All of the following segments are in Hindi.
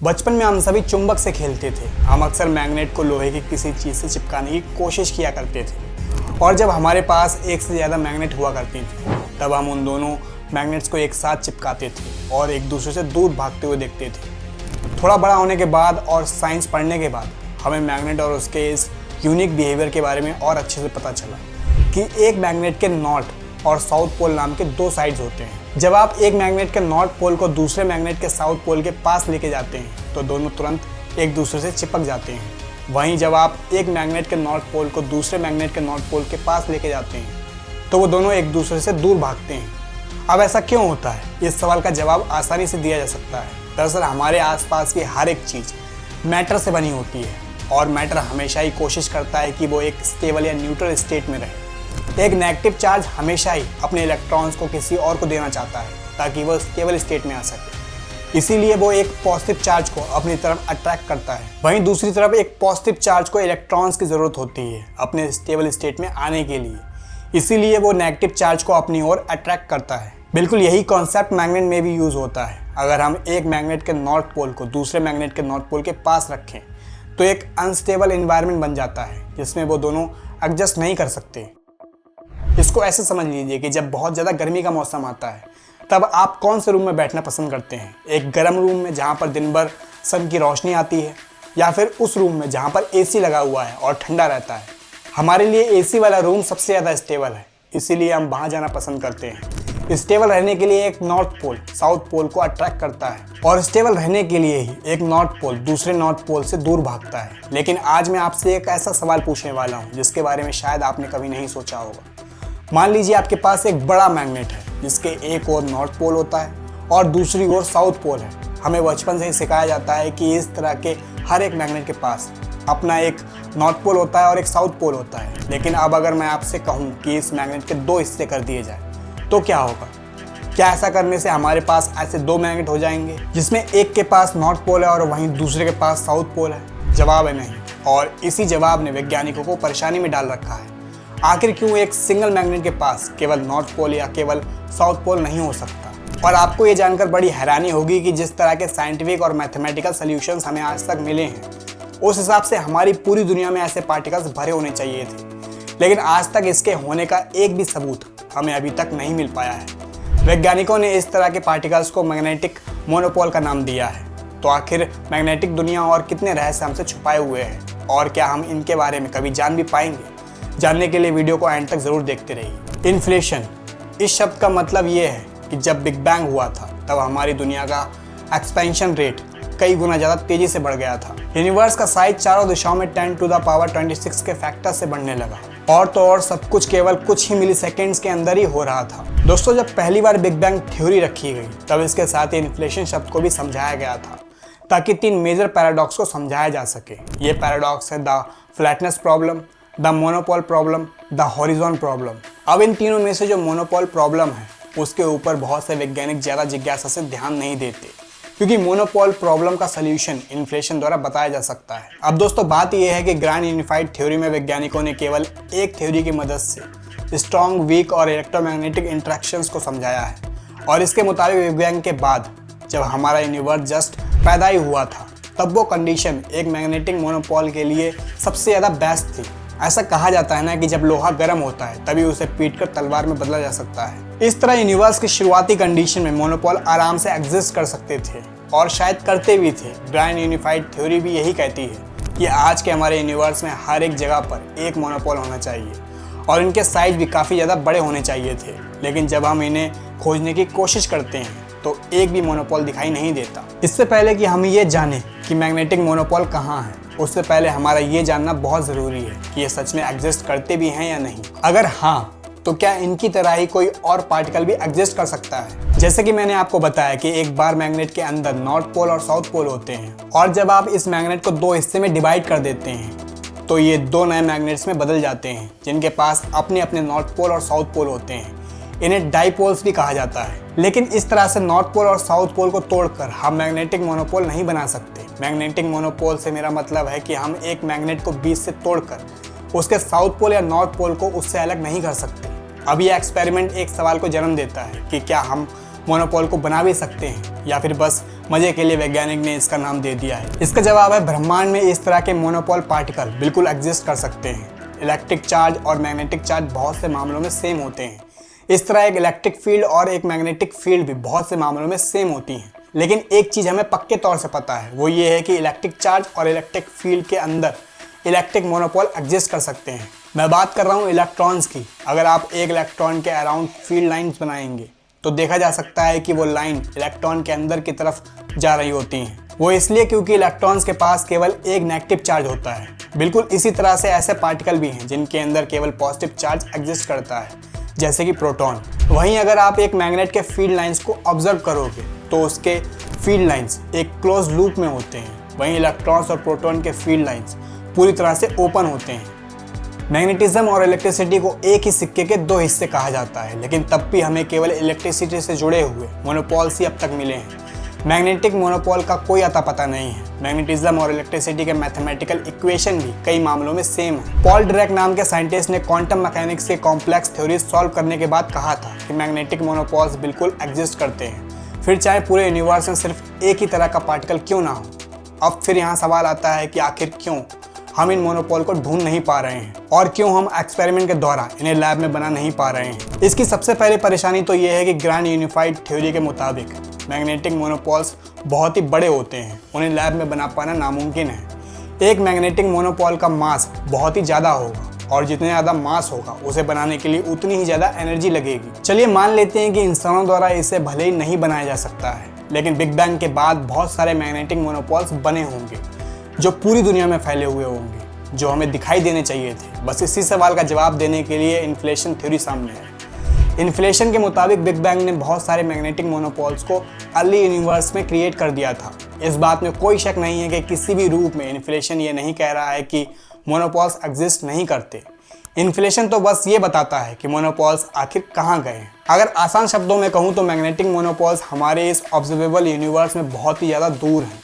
बचपन में हम सभी चुंबक से खेलते थे। हम अक्सर मैग्नेट को लोहे की किसी चीज़ से चिपकाने की कोशिश किया करते थे और जब हमारे पास एक से ज़्यादा मैग्नेट हुआ करती थी तब हम उन दोनों मैग्नेट्स को एक साथ चिपकाते थे और एक दूसरे से दूर भागते हुए देखते थे। थोड़ा बड़ा होने के बाद और साइंस पढ़ने के बाद हमें मैग्नेट और उसके इस यूनिक बिहेवियर के बारे में और अच्छे से पता चला कि एक मैग्नेट के नॉर्थ और साउथ पोल नाम के दो साइड्स होते हैं। जब आप एक मैग्नेट के नॉर्थ पोल को दूसरे मैग्नेट के साउथ पोल के पास लेके जाते हैं तो दोनों तुरंत एक दूसरे से चिपक जाते हैं। वहीं जब आप एक मैग्नेट के नॉर्थ पोल को दूसरे मैग्नेट के नॉर्थ पोल के पास लेके जाते हैं तो वो दोनों एक दूसरे से दूर भागते हैं। अब ऐसा क्यों होता है? इस सवाल का जवाब आसानी से दिया जा सकता है। दरअसल हमारे आसपास की हर एक चीज़ मैटर से बनी होती है और मैटर हमेशा ही कोशिश करता है कि वो एक स्टेबल या न्यूट्रल स्टेट में रहे। एक नेगेटिव चार्ज हमेशा ही अपने इलेक्ट्रॉन्स को किसी और को देना चाहता है ताकि वह स्टेबल स्टेट में आ सके। इसीलिए वो एक पॉजिटिव चार्ज को अपनी तरफ अट्रैक्ट करता है। वहीं दूसरी तरफ एक पॉजिटिव चार्ज को इलेक्ट्रॉन्स की ज़रूरत होती है अपने स्टेबल स्टेट में आने के लिए। इसीलिए वो नेगेटिव चार्ज को अपनी ओर अट्रैक्ट करता है। बिल्कुल यही कॉन्सेप्ट मैग्नेट में भी यूज़ होता है। अगर हम एक मैग्नेट के नॉर्थ पोल को दूसरे मैग्नेट के नॉर्थ पोल के पास रखें तो एक अनस्टेबल एनवायरनमेंट बन जाता है जिसमें वो दोनों एडजस्ट नहीं कर सकते। इसको ऐसे समझ लीजिए कि जब बहुत ज़्यादा गर्मी का मौसम आता है तब आप कौन से रूम में बैठना पसंद करते हैं? एक गर्म रूम में जहाँ पर दिन भर सन की रोशनी आती है या फिर उस रूम में जहाँ पर एसी लगा हुआ है और ठंडा रहता है? हमारे लिए एसी वाला रूम सबसे ज़्यादा स्टेबल है, इसीलिए हम वहाँ जाना पसंद करते हैं। स्टेबल रहने के लिए एक नॉर्थ पोल साउथ पोल को अट्रैक्ट करता है और स्टेबल रहने के लिए ही एक नॉर्थ पोल दूसरे नॉर्थ पोल से दूर भागता है। लेकिन आज मैं आपसे एक ऐसा सवाल पूछने वाला हूँ जिसके बारे में शायद आपने कभी नहीं सोचा होगा। मान लीजिए आपके पास एक बड़ा मैग्नेट है जिसके एक ओर नॉर्थ पोल होता है और दूसरी ओर साउथ पोल है। हमें बचपन से ही सिखाया जाता है कि इस तरह के हर एक मैग्नेट के पास अपना एक नॉर्थ पोल होता है और एक साउथ पोल होता है। लेकिन अब अगर मैं आपसे कहूँ कि इस मैग्नेट के दो हिस्से कर दिए जाए तो क्या होगा? क्या ऐसा करने से हमारे पास ऐसे दो मैग्नेट हो जाएंगे जिसमें एक के पास नॉर्थ पोल है और वहीं दूसरे के पास साउथ पोल है? जवाब है नहीं। और इसी जवाब ने वैज्ञानिकों को परेशानी में डाल रखा है। आखिर क्यों एक सिंगल मैग्नेट के पास केवल नॉर्थ पोल या केवल साउथ पोल नहीं हो सकता? और आपको ये जानकर बड़ी हैरानी होगी कि जिस तरह के साइंटिफिक और मैथमेटिकल सॉल्यूशंस हमें आज तक मिले हैं उस हिसाब से हमारी पूरी दुनिया में ऐसे पार्टिकल्स भरे होने चाहिए थे। लेकिन आज तक इसके होने का एक भी सबूत हमें अभी तक नहीं मिल पाया है। वैज्ञानिकों ने इस तरह के पार्टिकल्स को मैग्नेटिक मोनोपोल का नाम दिया है। तो आखिर मैग्नेटिक दुनिया और कितने रहस्य हमसे छुपाए हुए हैं और क्या हम इनके बारे में कभी जान भी पाएंगे? जानने के लिए वीडियो को एंड तक जरूर देखते रहिए। इन्फ्लेशन, इस शब्द का मतलब ये है कि जब बिग बैंग हुआ था तब हमारी दुनिया का एक्सपेंशन रेट कई गुना ज़्यादा तेजी से बढ़ गया था। यूनिवर्स का साइज चारों दिशाओं में 10⁻26 के फैक्टर से बढ़ने लगा और तो और सब कुछ केवल कुछ ही मिली सेकेंड्स के अंदर ही हो रहा था। दोस्तों, जब पहली बार बिग बैंग थ्योरी रखी गई तब इसके साथ ही इन्फ्लेशन शब्द को भी समझाया गया था ताकि 3 मेजर पैराडॉक्स को समझाया जा सके। ये पैराडॉक्स है the flatness problem, the monopole problem, the horizon problem. अब इन तीनों में से जो मोनोपोल प्रॉब्लम है उसके ऊपर बहुत से वैज्ञानिक ज़्यादा जिज्ञासा से ध्यान नहीं देते क्योंकि मोनोपोल प्रॉब्लम का सलूशन इन्फ्लेशन द्वारा बताया जा सकता है। अब दोस्तों, बात यह है कि ग्रैंड यूनिफाइड थ्योरी में वैज्ञानिकों ने केवल एक थ्योरी की मदद से स्ट्रॉन्ग, वीक और इलेक्ट्रोमैग्नेटिक इंट्रैक्शंस को समझाया है और इसके मुताबिक बिग बैंग के बाद जब हमारा यूनिवर्स जस्ट पैदा ही हुआ था तब वो कंडीशन एक मैग्नेटिक मोनोपोल के लिए सबसे ज़्यादा बेस्ट थी। ऐसा कहा जाता है ना कि जब लोहा गर्म होता है तभी उसे पीटकर तलवार में बदला जा सकता है। इस तरह यूनिवर्स की शुरुआती कंडीशन में मोनोपोल आराम से एग्जिस्ट कर सकते थे और शायद करते भी थे। ग्रैंड यूनिफाइड थ्योरी भी यही कहती है कि आज के हमारे यूनिवर्स में हर एक जगह पर एक मोनोपोल होना चाहिए और इनके साइज भी काफ़ी ज़्यादा बड़े होने चाहिए थे। लेकिन जब हम इन्हें खोजने की कोशिश करते हैं तो एक भी मोनोपोल दिखाई नहीं देता। इससे पहले कि हम ये जानें कि मैग्नेटिक मोनोपोल कहाँ है उससे पहले हमारा ये जानना बहुत ज़रूरी है कि ये सच में एग्जिस्ट करते भी हैं या नहीं। अगर हाँ तो क्या इनकी तरह ही कोई और पार्टिकल भी एग्जिस्ट कर सकता है? जैसे कि मैंने आपको बताया कि एक बार मैग्नेट के अंदर नॉर्थ पोल और साउथ पोल होते हैं और जब आप इस मैग्नेट को दो हिस्से में डिवाइड कर देते हैं तो ये दो नए मैग्नेट्स में बदल जाते हैं जिनके पास अपने अपने नॉर्थ पोल और साउथ पोल होते हैं। इन्हें डाइपोल्स भी कहा जाता है। लेकिन इस तरह से नॉर्थ पोल और साउथ पोल को तोड़कर हम मैग्नेटिक मोनोपोल नहीं बना सकते। मैग्नेटिक मोनोपोल से मेरा मतलब है कि हम एक मैग्नेट को बीच से तोड़कर उसके साउथ पोल या नॉर्थ पोल को उससे अलग नहीं कर सकते। अब यह एक्सपेरिमेंट एक सवाल को जन्म देता है कि क्या हम मोनोपोल को बना भी सकते हैं? या फिर बस मजे के लिए वैज्ञानिक ने इसका नाम दे दिया है? इसका जवाब है ब्रह्मांड में इस तरह के मोनोपोल पार्टिकल बिल्कुल एग्जिस्ट कर सकते हैं। इलेक्ट्रिक चार्ज और मैग्नेटिक चार्ज बहुत से मामलों में सेम होते हैं। इस तरह एक इलेक्ट्रिक फील्ड और एक मैग्नेटिक फील्ड भी बहुत से मामलों में सेम होती हैं। लेकिन एक चीज़ हमें पक्के तौर से पता है, वो ये है कि इलेक्ट्रिक चार्ज और इलेक्ट्रिक फील्ड के अंदर इलेक्ट्रिक मोनोपोल एग्जिस्ट कर सकते हैं। मैं बात कर रहा हूँ इलेक्ट्रॉन्स की। अगर आप एक इलेक्ट्रॉन के अराउंड फील्ड लाइंस बनाएंगे तो देखा जा सकता है कि वो लाइन इलेक्ट्रॉन के अंदर की तरफ जा रही होती हैं। वो इसलिए क्योंकि इलेक्ट्रॉन्स के पास केवल एक नेगेटिव चार्ज होता है। बिल्कुल इसी तरह से ऐसे पार्टिकल भी हैं जिनके अंदर केवल पॉजिटिव चार्ज एग्जिस्ट करता है, जैसे कि प्रोटॉन। वहीं अगर आप एक मैग्नेट के फील्ड लाइंस को ऑब्जर्व करोगे तो उसके फील्ड लाइंस एक क्लोज लूप में होते हैं। वहीं इलेक्ट्रॉन्स और प्रोटॉन के फील्ड लाइंस पूरी तरह से ओपन होते हैं। मैग्नेटिज्म और इलेक्ट्रिसिटी को एक ही सिक्के के दो हिस्से कहा जाता है, लेकिन तब भी हमें केवल इलेक्ट्रिसिटी से जुड़े हुए मोनोपोल्स ही अब तक मिले हैं। मैग्नेटिक मोनोपोल का कोई अता पता नहीं है। मैग्नेटिज्म और इलेक्ट्रिसिटी के मैथमेटिकल इक्वेशन भी कई मामलों में सेम है। पॉल डिरैक नाम के साइंटिस्ट ने क्वांटम मैकेनिक्स के कॉम्प्लेक्स थ्योरीज सॉल्व करने के बाद कहा था कि मैग्नेटिक मोनोपोल्स बिल्कुल एग्जिस्ट करते हैं, फिर चाहे पूरे यूनिवर्स में सिर्फ एक ही तरह का पार्टिकल क्यों ना हो। अब फिर यहाँ सवाल आता है कि आखिर क्यों हम इन मोनोपोल को ढूंढ नहीं पा रहे हैं और क्यों हम एक्सपेरिमेंट के द्वारा इन्हें लैब में बना नहीं पा रहे हैं। इसकी सबसे पहली परेशानी तो ये है कि ग्रैंड यूनिफाइड थ्योरी के मुताबिक मैग्नेटिक मोनोपोल्स बहुत ही बड़े होते हैं, उन्हें लैब में बना पाना नामुमकिन है। एक मैग्नेटिक मोनोपोल का मास बहुत ही ज़्यादा होगा और जितने ज़्यादा मास होगा उसे बनाने के लिए उतनी ही ज़्यादा एनर्जी लगेगी। चलिए मान लेते हैं कि इंसानों द्वारा इसे भले ही नहीं बनाया जा सकता है, लेकिन बिग बैंग के बाद बहुत सारे मैग्नेटिक मोनोपोल्स बने होंगे जो पूरी दुनिया में फैले हुए होंगे, जो हमें दिखाई देने चाहिए थे। बस इसी सवाल का जवाब देने के लिए इन्फ्लेशन थ्योरी सामने है। इन्फ्लेशन के मुताबिक बिग बैंग ने बहुत सारे मैग्नेटिक मोनोपोल्स को अर्ली यूनिवर्स में क्रिएट कर दिया था। इस बात में कोई शक नहीं है कि किसी भी रूप में इन्फ्लेशन ये नहीं कह रहा है कि मोनोपोल्स एग्जिस्ट नहीं करते। इन्फ्लेशन तो बस ये बताता है कि मोनोपोल्स आखिर कहाँ गए हैं। अगर आसान शब्दों में कहूँ तो मैग्नेटिक मोनोपोल्स हमारे इस ऑब्जर्वेबल यूनिवर्स में बहुत ही ज़्यादा दूर हैं।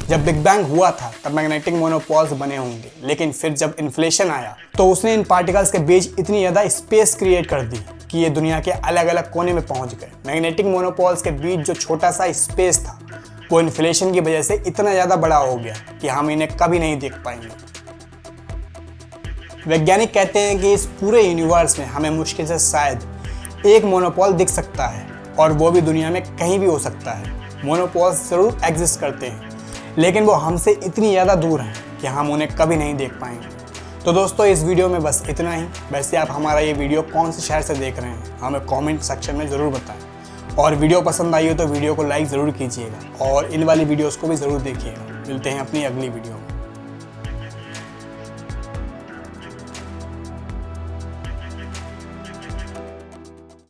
जब बिग बैंग हुआ था तब मैग्नेटिक मोनोपोल्स बने होंगे, लेकिन फिर जब इन्फ्लेशन आया तो उसने इन पार्टिकल्स के बीच इतनी ज़्यादा स्पेस क्रिएट कर दी कि ये दुनिया के अलग अलग कोने में पहुंच गए। मैग्नेटिक मोनोपोल्स के बीच जो छोटा सा स्पेस था वो इन्फ्लेशन की वजह से इतना ज़्यादा बड़ा हो गया कि हम इन्हें कभी नहीं देख पाएंगे। वैज्ञानिक कहते हैं कि इस पूरे यूनिवर्स में हमें मुश्किल से शायद एक मोनोपोल दिख सकता है, और वो भी दुनिया में कहीं भी हो सकता है। मोनोपोल्स ज़रूर एग्जिस्ट करते हैं, लेकिन वो हमसे इतनी ज़्यादा दूर हैं कि हम उन्हें कभी नहीं देख पाएंगे। तो दोस्तों इस वीडियो में बस इतना ही। वैसे आप हमारा ये वीडियो कौन से शहर से देख रहे हैं हमें कमेंट सेक्शन में ज़रूर बताएं, और वीडियो पसंद आई हो तो वीडियो को लाइक ज़रूर कीजिएगा और इन वाली वीडियोस को भी ज़रूर देखिएगा। मिलते हैं अपनी अगली वीडियो में।